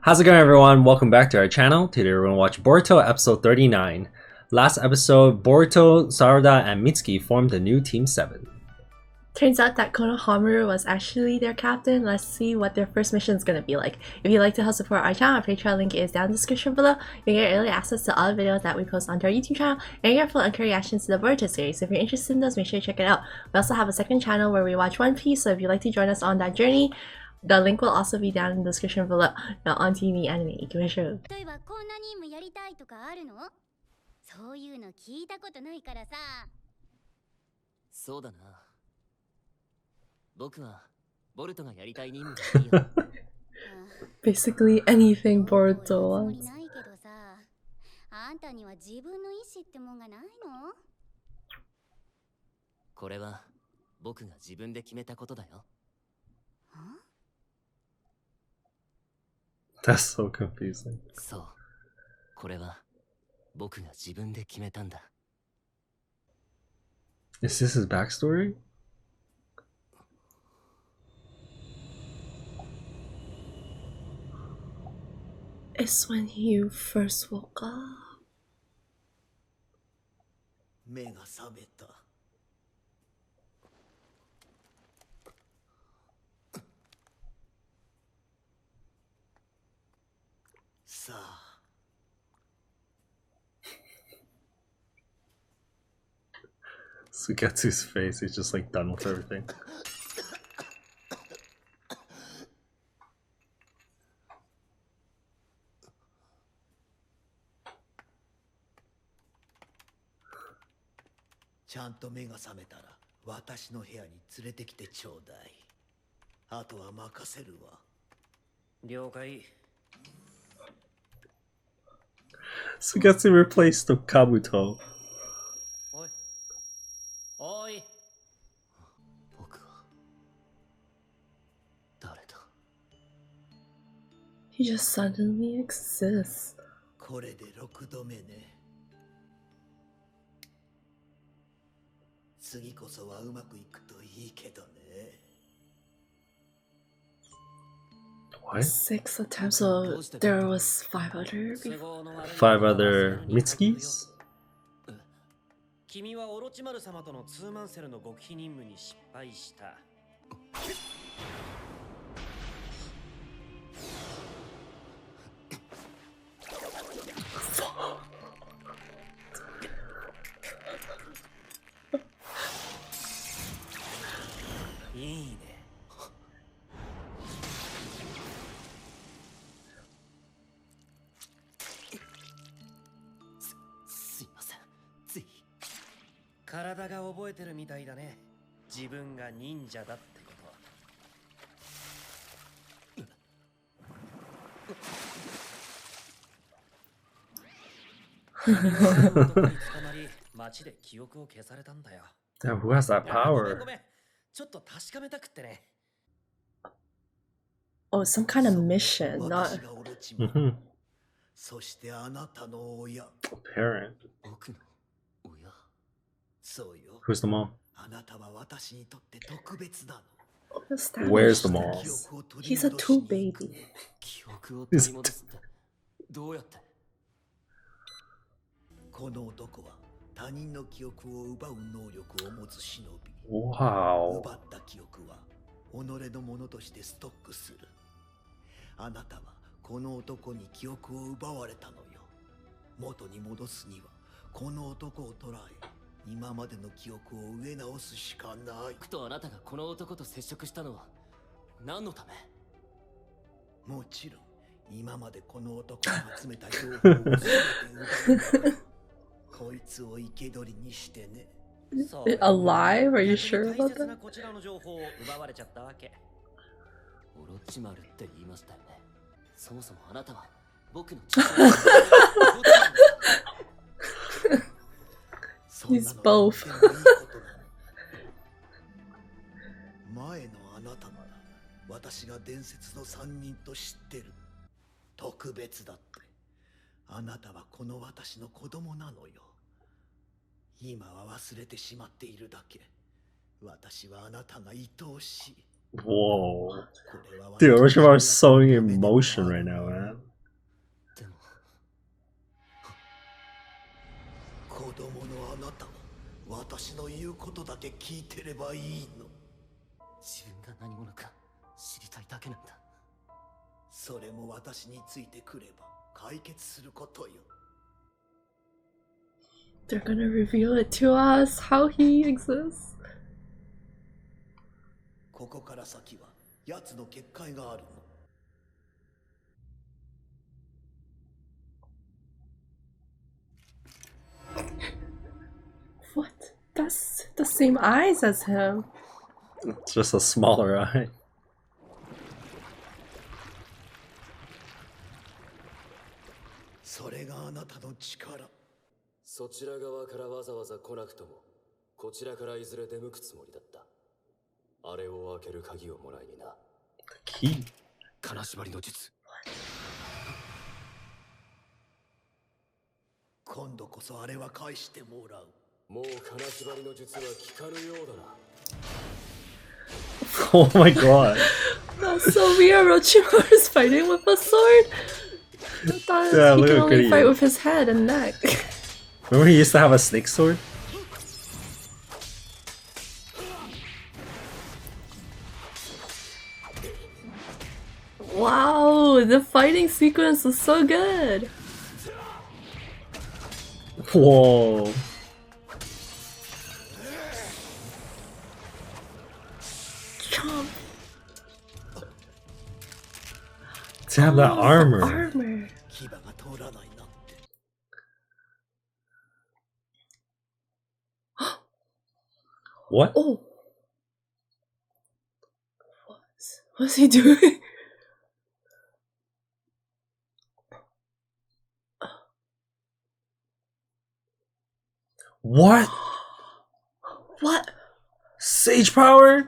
How's it going, everyone? Welcome back to our channel. Today we're going to watch Boruto episode 39. Last episode, Boruto, Sarada, and Mitsuki formed the new Team 7. Turns out that Konohamaru was actually their captain. Let's see what their first mission is going to be like. If you'd like to help support our channel, our Patreon link is down in the description below. You get early access to all the videos that we post onto our YouTube channel, and you get full and reactions to the Boruto series. So if you're interested in those, make sure you check it out. We also have a second channel where we watch One Piece, so if you'd like to join us on that journey, the link will also be down in the description below. Now on to the anime. 行きましょう。例えばこんな任務やりたいとかあるの？そういうの聞いたことないからさ。そうだな。僕はボルトがやりたい任務がいいよ。Basically anything Boruto つも wants. りないけどさ、あんたには自分の意思ってもんがないの？これは僕が自分で決めたことだよ。That's so confusing. そう。これは僕が自分で決めたんだ。Is this his backstory? It's when you first woke up. 目が覚めた。さあ。Sugetsu's face, he's just like done with everything. ちゃんと目が覚めたら私の部屋に連れてきてちょうだい。あとは任せるわ。了解。Sugetsu replaced the Kabuto. おい。おい。僕は誰だ？ He just suddenly exists. これで6度目ね。次こそはうまくいくといいけどね。What? 6 attempts, so there was 5 other before. 5 other Mitsukis? 君はオロチマル様とのツーマンセルの極秘任務に失敗した。いいね。すいません。つい。体が覚えてるみたいだね。自分が忍者だってこと。街で記憶を消されたんだよ。Damn, who has that ごめん power? ごめん。ちょっと確かめたくってね。Oh, some kind of mission, not. 私がオロチマル。 Mm-hmm. そしてあなたの親。 Parent. 僕の親。そうよ。 Who's the mom? あなたは私にとって特別なの。 Where's the mom? He's a two baby. 記憶を取り戻すってどうやって？この男は他人の記憶を奪う能力を持つ忍び。 Wow. 奪った記憶は己のものとしてストックする。あなたはこの男に記憶を奪われたのよ。元に戻すにはこの男を捕らえ、今までの記憶を植え直すしかない。僕とあなたがこの男と接触したのは何のため？もちろん今までこの男が集めた情報を全て奪う。こいつを生け捕りにしてね。 Alive? Are you sure about that? こちらの情報を奪われちゃったわけ。オロチマルって言いましたよね。そもそもあなたは僕の父親。He's both. 前のあなたなら私が伝説の3人と知ってる。特別だって。あなたはこの私の子供なのよ。今は忘れてしまっているだけ。私はあなたが愛おしい。Whoa. Dude, Orochimaru is so in emotion right now, man. でも子供のあなたは私の言うことだけ聞いてればいいの。自分が何者か知りたいだけなんだ。それも私についてくれば解決することよ。 They're gonna reveal it to us how he exists. ここから先は奴の結界があるの。 What? That's the same eyes as him. It's just a smaller eye. それがあなたの力。そちら側からわざわざ来なくとも、こちらからいずれ出向くつもりだった。あれを開ける鍵をもらいにな。 Key. 金縛りの術。今度こそあれは返してもらう。もう金縛りの術は効かぬようだな。 Oh my god. That's so weird. Orochimaru's fighting with a sword. I thought Yeah, he look could how only good he fight is. with his head and neck. Remember he used to have a snake sword? Wow, the fighting sequence was so good. Whoa. Chomp. To have that Oh, the armor. armor. 牙が通らないなんて。 What? Oh. What's he doing? What? What? Sage power?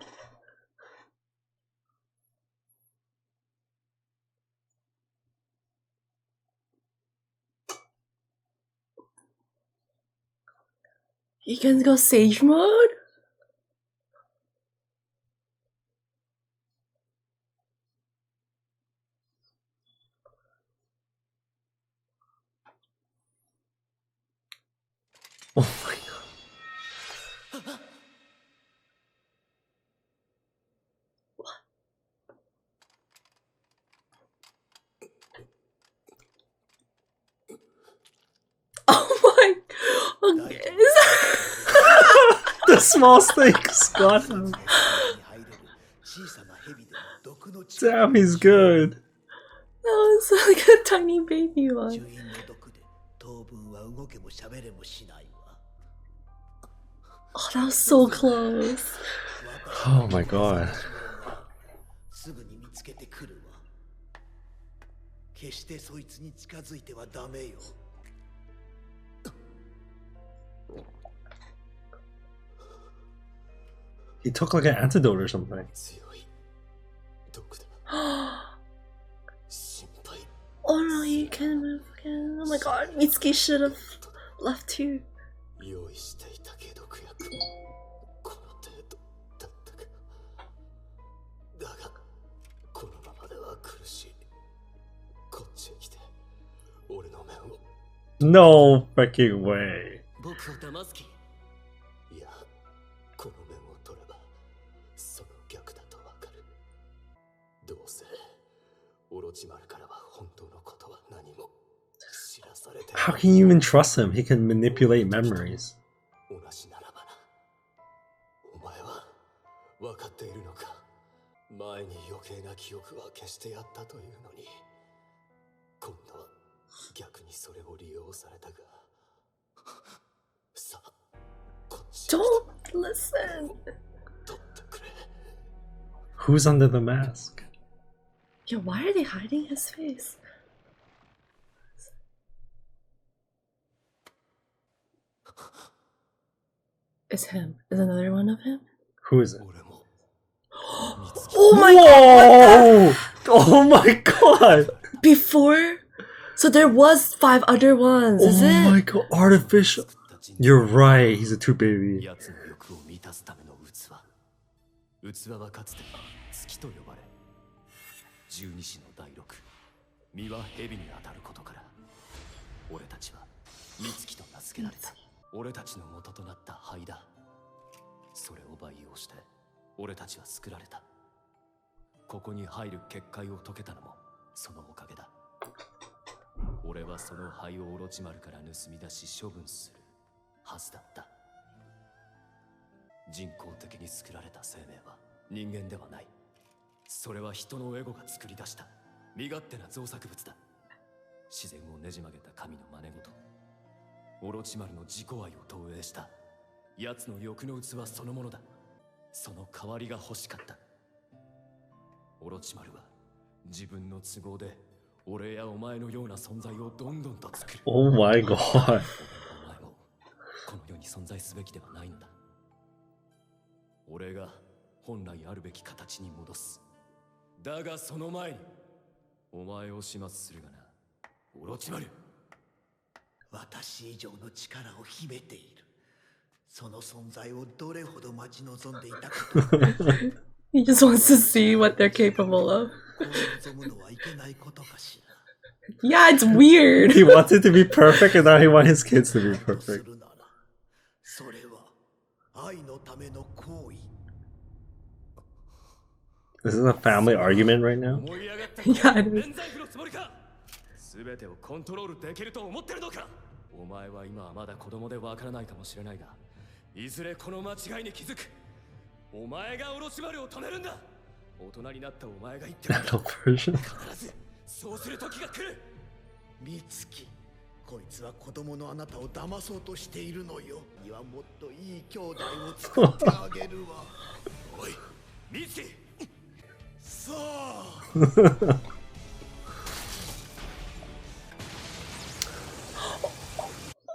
You can go sage mode? Oh my god. Oh my. Okay. The small snakes got him. 入れる小さな蛇でも毒の力。 Damn, he's good. That was like a tiny baby one. 樹因の毒で当分は動けも喋れもしないわ。 Oh, that was so close. Oh my god. すぐに見つけてくるわ。決してそいつに近づいてはダメよ。 He took like an antidote or something. 強い毒だ。心配。 Oh no, you can move again. Oh my god, Mitsuki should have left too. 用意していた解毒薬。この程度だったか。だが、このままでは苦しい。こっちへ来て、俺の面を。 No freaking way. 僕を騙す気。いや、この面を取れば、その逆だとわかる。どうせ、オロチマルからは本当のことは何も知らされてない。 How can you even trust him? He can manipulate memories. 同じならばな。お前は分かっているのか。前に余計な記憶は消してやったというのに、今度は逆にそれを利用されたが。さあ、こっちへ来て Don't listen. 取ってくれ。 Who's under the mask? Yo, why are they hiding his face? It's him. Is another one of him? Who is it? 俺も Oh my Whoa! Oh my god! Before? So there was 5 other ones, is Oh it? my god, artificial. You're right, he's a two baby. 奴の欲を満たすための器。器はかつて月と呼ばれ、十二支の第六、身は蛇に当たることから、俺たちは美月と名付けられた。俺たちの元となった灰だ。それを培養して俺たちは作られた。ここに入る結界を解けたのもそのおかげだ。俺はその灰をオロチマルから盗み出し処分するはずだった。人工的に作られた生命は人間ではない。それは人のエゴが作り出した身勝手な造作物だ。自然をねじ曲げた神の真似事、オロチマルの自己愛を投影した奴の欲の器そのものだ。その代わりが欲しかった。オロチマルは自分の都合で俺やお前のような存在をどんどんと作る。Oh my god. お前もこの世に存在すべきではないのだ。俺が本来あるべき形に戻す。だがその前にお前を始末するがな、オロチマル。私以上の力を秘めている。その存在をどれほど待ち望んでいたかと。He just wants to see what they're capable of. こう望むのはいけないことかしら。Yeah, it's weird. He wants it to be perfect and now he wants his kids to be とす perfect. るなら、それは愛のための行為。 This is a family argument right now? 思い上がった Yeah, it is. 免罪符のつもりか。全てをコントロールできると思ってるのか。お前は今はまだ子供でわからないかもしれないが、いずれこの間違いに気づく。お前がオロチマルを止めるんだ。大人になったお前が言ってるんだ。 Adult version? 必ずそうする時が来る。美月、こいつは子供のあなたを騙そうとしているのよ。にはもっといい兄弟を作ってあげるわ。おい、美月。さあ。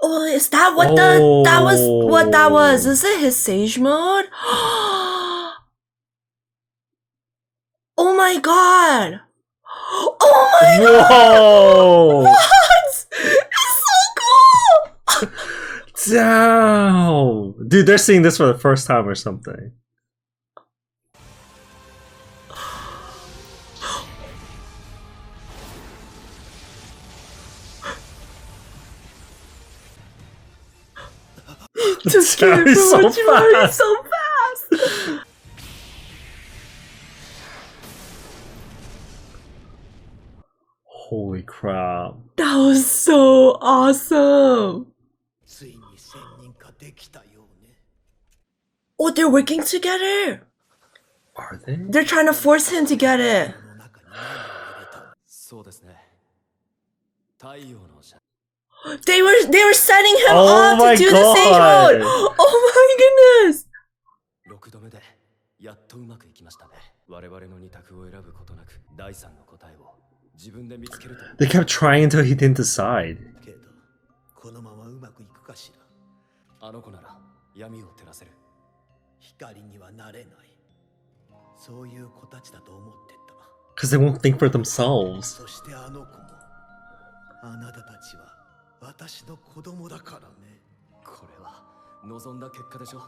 Oh, is that what that was what that was? Is it his sage mode? Oh my god! Oh my god! Whoa! What? It's so cool! Damn! Dude, they're seeing this for the first time or something. Just That kidding, is so Orochimaru fast. so fast! Holy crap. That was so awesome! ついに仙人化できたようね。 Oh, they're working together! Are they? They're trying to force him to get it! この中に何を入れたの？そうですね。太陽の射 They were setting him Oh up my to do the sage God. mode! Oh my goodness! 6度目でやっとうまくいきましたね。我々の二択を選ぶことなく第3の答えを自分で見つけると。 They kept trying until he didn't decide. けど、このままうまくいくかしら。あの子なら闇を照らせる。光にはなれない。そういう子たちだと思ってた。 Because they won't think for themselves. そしてあの子も、あなたたちは私の子供だからね。これは望んだ結果でしょ。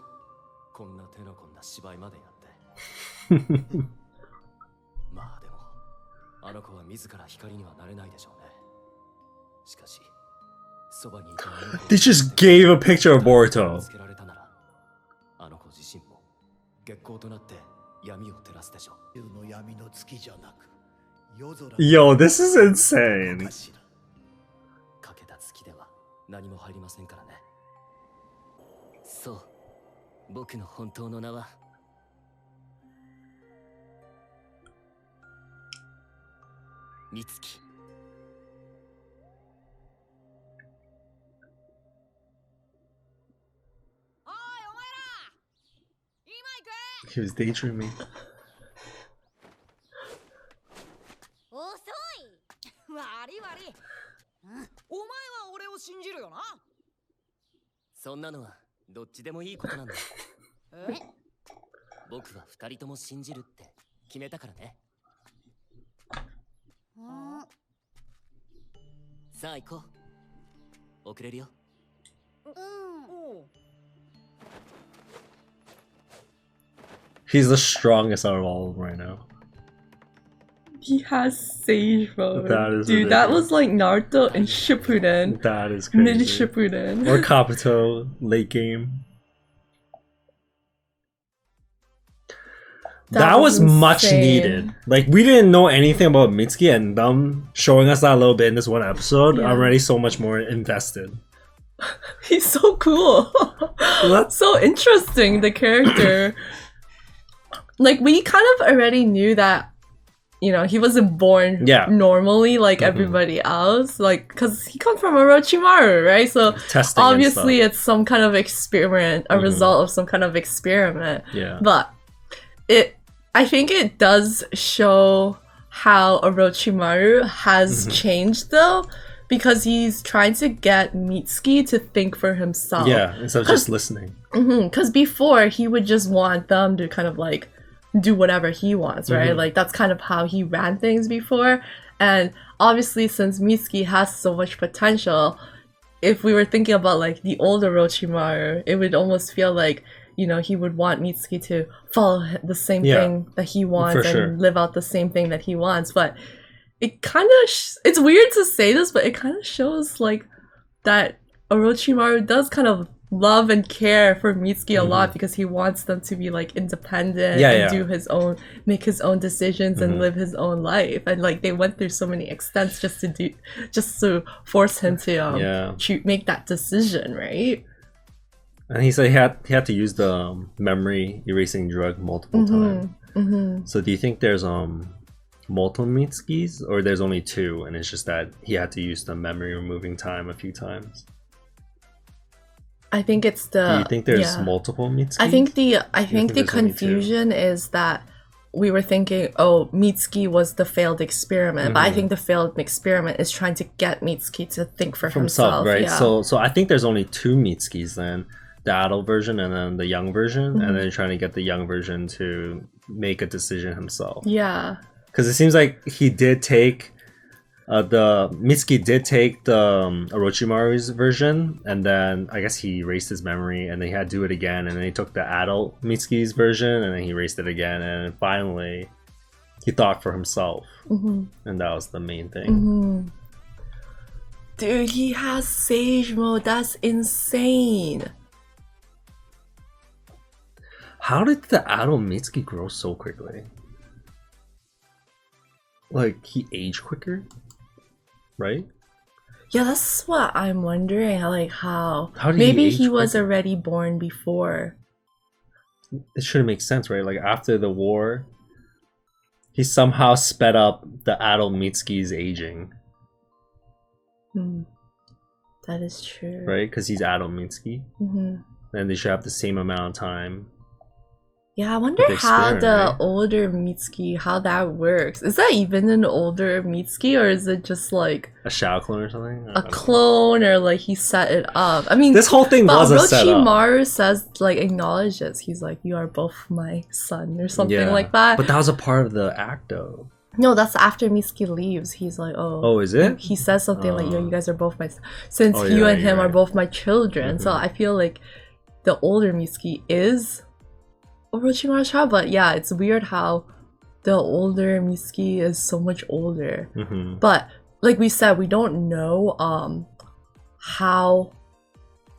こんな手の込んだ芝居までやって。まあでも、あの子は自ら光にはなれないでしょうね。しかし、そばにいたあの子 They just gave a picture of Boruto. 見つけられたなら、あの子自身も月光となって闇を照らすでしょう。竜の闇の月じゃなく、夜空 Yo, this is insane. かしら。かけた月では何も入りませんからね。そう、僕の本当の名は美月。 He was daydreaming. 遅い。悪い悪い。お前は俺を信じるよな。そんなのはどっちでもいいことなんだ。僕は2人とも信じるって決めたからね。さあ行こう。遅れるよ。うん。おう。He's the strongest out of all of them right now. He has Sage Mode. That is Dude, that ridiculous. was like Naruto and Shippuden. That is Mid crazy. Shippuden. Or Kabuto late game. That was much insane. needed. Like, we didn't know anything about Mitsuki, and them showing us that a little bit in this one episode, Yeah. I'm already so much more invested. He's so cool. That's So interesting, the character. Like, we kind of already knew that, you know, he wasn't born Yeah. normally like Mhm. everybody else. Like, because he comes from Orochimaru, right? So testing. and obviously stuff. it's some kind of experiment, a Mhm. result of some kind of experiment. Yeah. But I think it does show how Orochimaru has Mhm. changed though, because he's trying to get Mitsuki to think for himself. Yeah, instead of just listening. Because before he would just want them to kind of like do whatever he wants, right? Mhm. Like that's kind of how he ran things before. And obviously, since Mitsuki has so much potential, if we were thinking about like the older Orochimaru, it would almost feel like, you know, he would want Mitsuki to follow the same Yeah, thing that he wants for and sure. live out the same thing that he wants. But it kind of it's weird to say this, but it kind of shows like that Orochimaru does kind of love and care for Mitsuki a lot, because he wants them to be like independent Yeah, and yeah. do his own, make his own decisions and live his own life. And like they went through so many extents just to force him to Yeah. make that decision, right? And he said he had to use the memory erasing drug multiple times. So do you think there's multiple Mitsukis, or there's only two, and it's just that he had to use the memory removing time a few times? I think it's the. Do you think there's yeah. multiple Mitsuki? I think the think there's only two? confusion is that we were thinking, oh, Mitsuki was the failed experiment, but I think the failed experiment is trying to get Mitsuki to think for himself, right? Yeah. So I think there's only two Mitsukis then. The adult version and then the young version, and then trying to get the young version to make a decision himself. yeah, Because it seems like he did take Mitsuki did take the Orochimaru's version, and then I guess he erased his memory, and then he had to do it again, and then he took the adult Mitsuki's version, and then he erased it again, and then finally he thought for himself, and that was the main thing. dude, he has Sage Mode. That's insane. How did the adult Mitsuki grow so quickly? Like, he aged quicker? Right? Yeah, that's what I'm wondering. Like how How did maybe he he age was quicker? already born before. It shouldn't make sense, right? Like, after the war, he somehow sped up the adult Mitsuki's aging, That is true. right? Because he's adult Mitsuki. hmm Then they should have the same amount of time. Yeah, I wonder The how experiment, the right? older Mitsuki, how that works. Is that even an older Mitsuki, or is it just like A Shao clone or something? I a don't know. clone, or like he set it up? I mean, This whole thing but was a setup. Orochimaru says, like, acknowledges. He's like, you are both my son, or something like that. But that was a part of the act, though. No, that's after Mitsuki leaves. He's like, oh. Oh, is it? He says something like, yo, Oh. you guys are both my... Since Oh, you you're and right, him you're are right. both my children. So Mhm. I feel like the older Mitsuki is Orochimaru's child. But yeah, it's weird how the older Mitsuki is so much older. Mm-hmm. But like we said, we don't know how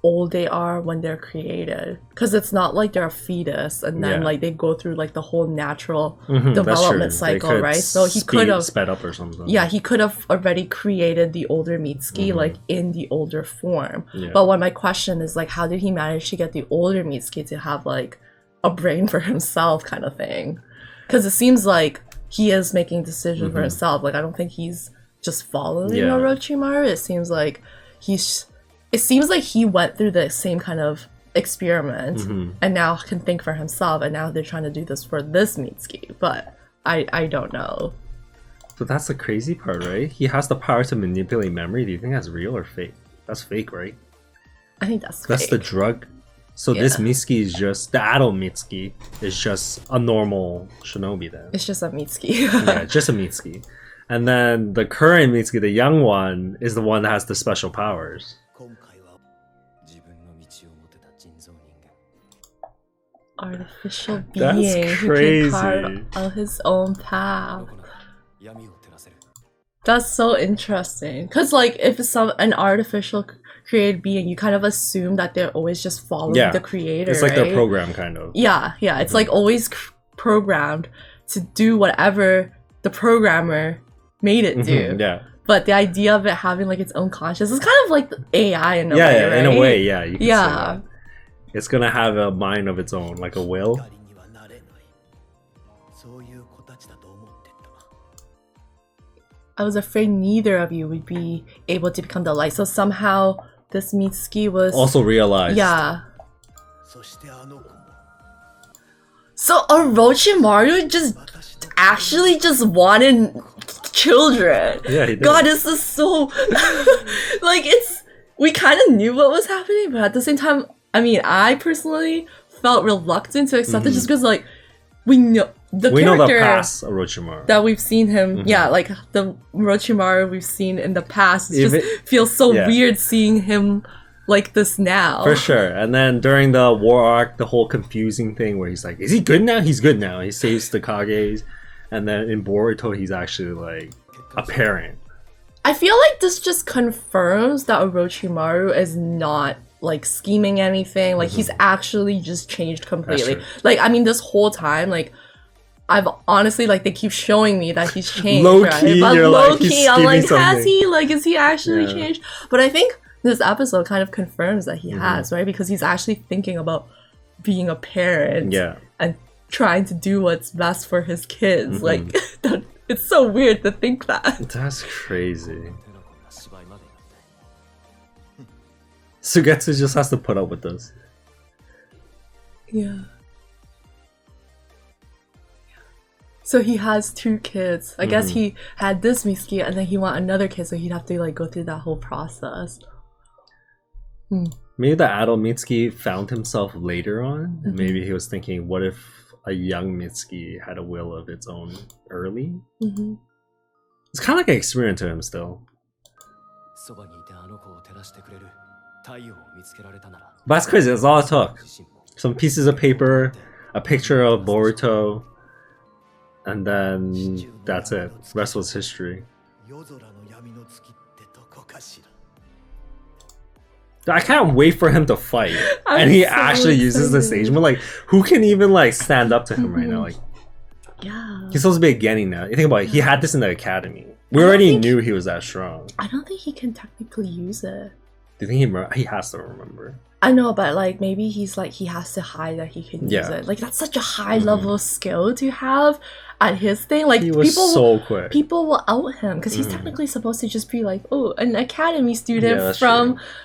old they are when they're created, because it's not like they're a fetus and then Yeah. like they go through like the whole natural That's development true. cycle, They could right? So he could have sped up or something. yeah, he could have already created the older Mitsuki, Mhm. like in the older form. Yeah. But what my question is, like, how did he manage to get the older Mitsuki to have like a brain for himself, kind of thing? Because it seems like he is making decisions for Mhm. himself. Like, I don't think he's just following Yeah. Orochimaru. It seems like he went through the same kind of experiment Mhm. and now can think for himself. And now they're trying to do this for this Mitsuki, but I don't know. But that's the crazy part, right? He has the power to manipulate memory. Do you think that's real or fake? That's fake, right? I think that's That's fake. the drug. So this Yeah. Mitsuki is just the adult Mitsuki is just a normal shinobi then. It's just a Mitsuki. Yeah, just a Mitsuki. And then the current Mitsuki, the young one, is the one that has the special powers. 今回は自分の道を持てた人造人間 artificial That's being who crazy. can carve out his own path. 闇を照らせる That's so interesting. Cause like if an artificial created being, you kind of assume that they're always just following Yeah. the creator. It's like right? their program, kind of. Yeah. It's like always programmed to do whatever the programmer made it do. Yeah. But the idea of it having like its own conscience is kind of like the AI in a way, Yeah, right? in a way, yeah. You can say Yeah. that. It's gonna have a mind of its own, like a will. 光にはなれないそういう子たちだと思ってた I was afraid neither of you would be able to become the light. So somehow this Mitsuki was Also realized. yeah. そしてあの子も So Orochimaru just 私の actually just wanted children. Yeah, he did. God, this is so like we kind of knew what was happening, but at the same time, I mean, I personally felt reluctant to accept it just because like we know the we know the character past Orochimaru. that we've seen him, yeah, like the Orochimaru we've seen in the past. It Even- just feels so yeah. weird seeing him like this now. For sure. And then during the war arc, the whole confusing thing where he's like, is he good now? He's good now. He saves the Kages. And then in Boruto, he's actually like a parent. I feel like this just confirms that Orochimaru is not like scheming anything. Like he's actually just changed completely. true. Like I mean, this whole time, like I've honestly like they keep showing me that he's changed. Low right? key, But you're low like, he's key, I'm like, scheming has something. he? Like, is he actually Yeah. changed? But I think this episode kind of confirms that he has, right? Because he's actually thinking about being a parent. Yeah. And trying to do what's best for his kids. Like it's so weird to think that. That's crazy. 手の込んだ芝居までやって Sugetsu just has to put up with this. Yeah. So he has 2 kids. I guess he had this Mitsuki and then he want another kid, so he'd have to like go through that whole process. Maybe the adult Mitsuki found himself later on. And maybe he was thinking, what if a young Mitsuki had a will of its own early? It's kind of like an experiment to him still. そばにいてあの子を照らしてくれる太陽を見つけられたなら But that's crazy. That's all it took. 自身も Some pieces of paper, a picture of Boruto, and then that's it. The rest was history. 夜空の闇の月ってどこかしら I can't wait for him to fight. I'm And he so actually uses the excited. sage mode. Like, who can even like stand up to him right now? Like, Yeah. he's supposed to be a Genin now. You think about it, he had this in the academy. We I don't already think- knew he was that strong. I don't think he can technically use it. Do you think he has to remember? I know, but like maybe he's like he has to hide that he can use Yeah. it. Like that's such a high level skill to have at his thing. Like He was people so quick. people will out him because he's technically supposed to just be like, oh, an academy student Yeah, that's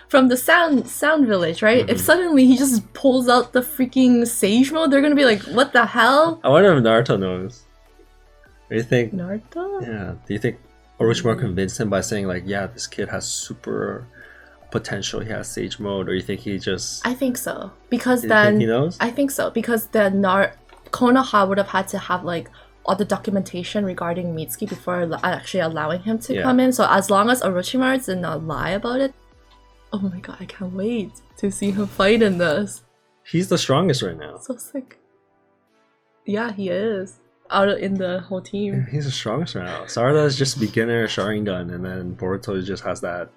from the sound village, right? If suddenly he just pulls out the freaking sage mode, they're gonna be like, what the hell? I wonder if Naruto knows. Do you think? Naruto? Yeah. Do you think Orochimaru convinced him by saying like, yeah, this kid has super potential. He has sage mode, or you think he just? I think so because You then think he knows? I think so because then Konoha would have had to have like all the documentation regarding Mitsuki before actually allowing him to Yeah. come in. So as long as Orochimaru did not lie about it, oh my god, I can't wait to see him fight in this. He's the strongest right now. So sick. Yeah, he is in the whole team. He's the strongest right now. Sarada is just beginner Sharingan, and then Boruto just has that.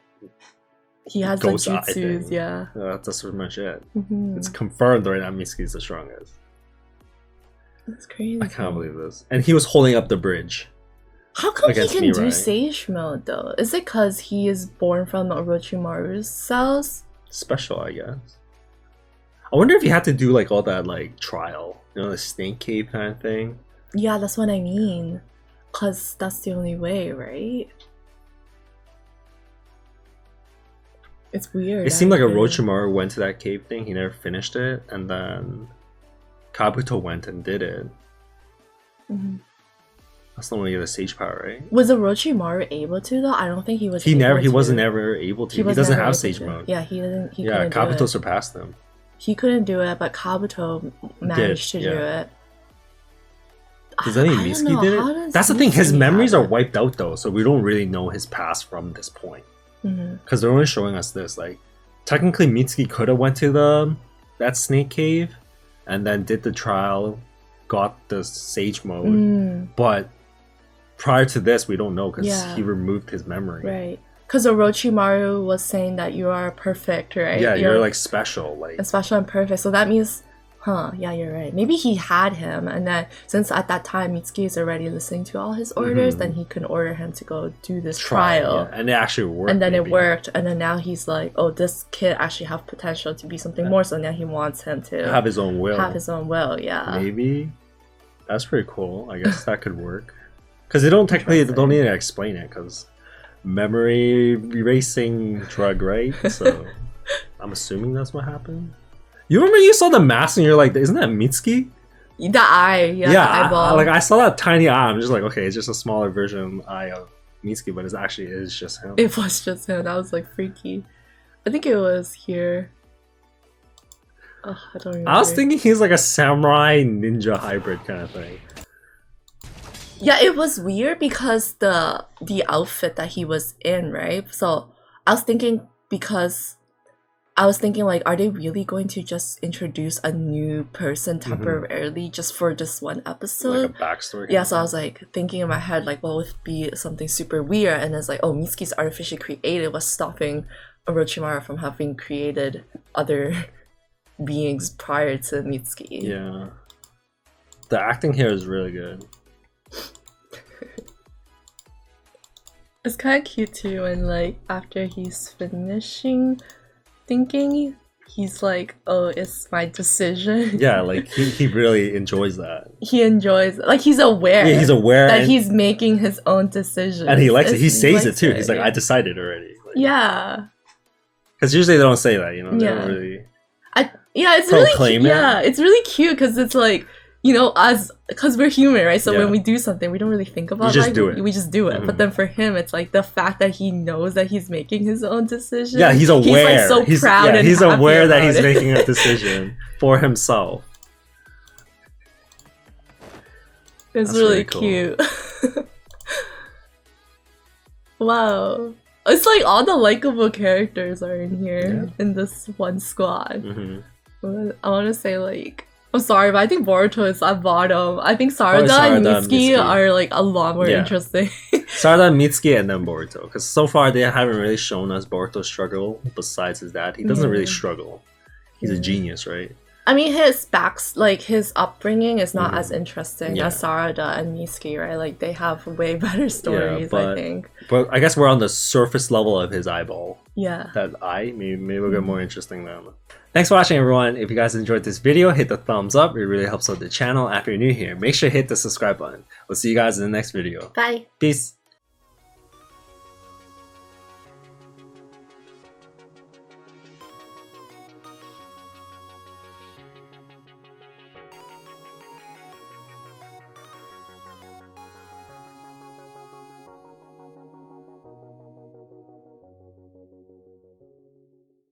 He has the Ghost eye jutsus, thing. yeah. That's pretty much it. Mhm. It's confirmed right now. Mitsuki's the strongest. That's crazy. I can't believe this. And he was holding up the bridge. How come he against can me, do right? Sage mode though? Is it because he is born from Orochimaru's cells? Special, I guess. I wonder if he had to do like all that like trial, you know, the snake cave kind of thing. Yeah, that's what I mean. Cause that's the only way, right? It's weird. It seemed like actually. Orochimaru went to that cave thing. He never finished it, and then Kabuto went and did it. Mhm. That's the one to get the sage power, right? Was Orochimaru able to though? I don't think he was. He able wasn't to. ever able to. He, was doesn't never have able sage to. mode. Yeah, he didn't. He Yeah, couldn't do Kabuto it. surpassed him. He couldn't do it, but Kabuto managed to do yeah. it. Does any I don't Mitsuki know, did how it? does That's the thing. His Mitsuki memories have are it? wiped out though, so we don't really know his past from this point. Mhm. Because they're only showing us this. Like, technically, Mitsuki could have went to that snake cave, and then did the trial, got the sage mode. But prior to this, we don't know because he removed his memory. Right. Because Orochimaru was saying that you are perfect, right? Yeah, you're like special. Like special and perfect. So that means, yeah, you're right. Maybe he had him, and then since at that time Mitsuki is already listening to all his orders, then he can order him to go do this trial. Yeah. And it actually worked. And then it worked, and then now he's like, oh, this kid actually have potential to be something more, so now he wants him to have his own will. Have his own will, yeah. Maybe. That's pretty cool. I guess that could work. Because they don't need to explain it, because memory erasing drug, right? So I'm assuming that's what happened. You remember you saw the mask and you're like, isn't that Mitsuki? The eye, the eyeball. I saw that tiny eye. I'm just like, okay, it's just a smaller version eye of Mitsuki, but it actually is just him. It was just him. That was like freaky. I think it was here. Oh, I don't remember. I was thinking he's like a samurai ninja hybrid kind of thing. Yeah, it was weird because the outfit that he was in, right? So I was thinking like, are they really going to just introduce a new person temporarily just for this one episode? Like a backstory. Yeah, so I was like thinking in my head, like, what would be something super weird? And it's like, oh, Mitsuki's artificially created was stopping Orochimaru from having created other beings prior to Mitsuki. Yeah. The acting here is really good. It's kind of cute too, and like after he's finishing thinking, he's like, oh, it's my decision. Yeah, like he really enjoys that. He enjoys, like, he's aware. Yeah, he's aware that he's making his own decision. And he likes it. He says it too. He's like, I decided already. Like, yeah. Because usually they don't say that, you know? They don't really it's proclaim really it. Yeah, it's really cute because it's like, you know, because we're human, right? So when we do something, we don't really think about it. We just do it. But then for him, it's like the fact that he knows that he's making his own decision. Yeah, he's aware. He's like so proud and he's happy aware that he's about it. making a decision for himself. It's That's really cool. cute. Wow. It's like all the likable characters are in here in this one squad. I want to say, like, I'm sorry, but I think Boruto is at bottom. I think Sarada and Mitsuki are like a lot more interesting. Sarada, Mitsuki, and then Boruto. Because so far they haven't really shown us Boruto's struggle besides his dad. He doesn't really struggle. He's a genius, right? I mean, his upbringing is not as interesting as Sarada and Mitsuki, right? Like, they have way better stories, I think. But I guess we're on the surface level of his eyeball. Yeah. That eye, maybe we'll get more interesting then. Thanks for watching, everyone. If you guys enjoyed this video, hit the thumbs up. It really helps out the channel. After you're new here, make sure to hit the subscribe button. We'll see you guys in the next video. Bye. Peace.